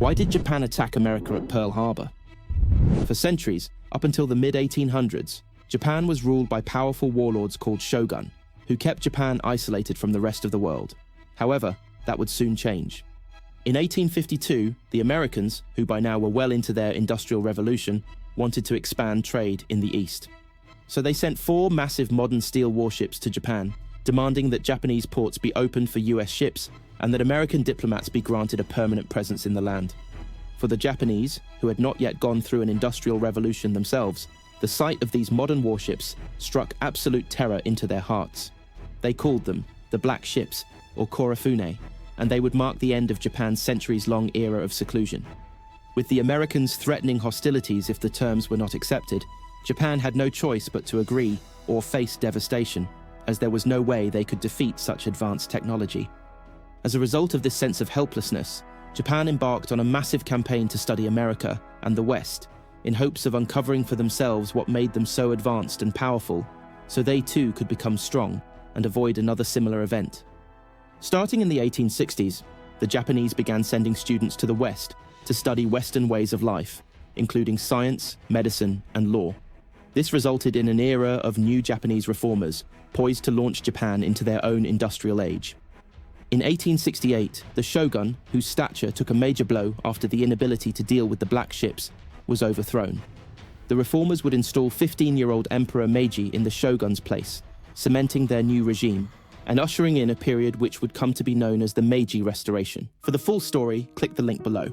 Why did Japan attack America at Pearl Harbor? For centuries, up until the mid-1800s, Japan was ruled by powerful warlords called shogun, who kept Japan isolated from the rest of the world. However, that would soon change. In 1852, the Americans, who by now were well into their Industrial Revolution, wanted to expand trade in the East. So they sent 4 massive modern steel warships to Japan, demanding that Japanese ports be opened for US ships and that American diplomats be granted a permanent presence in the land. For the Japanese, who had not yet gone through an industrial revolution themselves, the sight of these modern warships struck absolute terror into their hearts. They called them the Black Ships, or Korofune, and they would mark the end of Japan's centuries-long era of seclusion. With the Americans threatening hostilities if the terms were not accepted, Japan had no choice but to agree or face devastation, as there was no way they could defeat such advanced technology. As a result of this sense of helplessness, Japan embarked on a massive campaign to study America and the West, in hopes of uncovering for themselves what made them so advanced and powerful, so they too could become strong and avoid another similar event. Starting in the 1860s, the Japanese began sending students to the West to study Western ways of life, including science, medicine, and law. This resulted in an era of new Japanese reformers, poised to launch Japan into their own industrial age. In 1868, the shogun, whose stature took a major blow after the inability to deal with the Black Ships, was overthrown. The reformers would install 15-year-old Emperor Meiji in the shogun's place, cementing their new regime, and ushering in a period which would come to be known as the Meiji Restoration. For the full story, click the link below.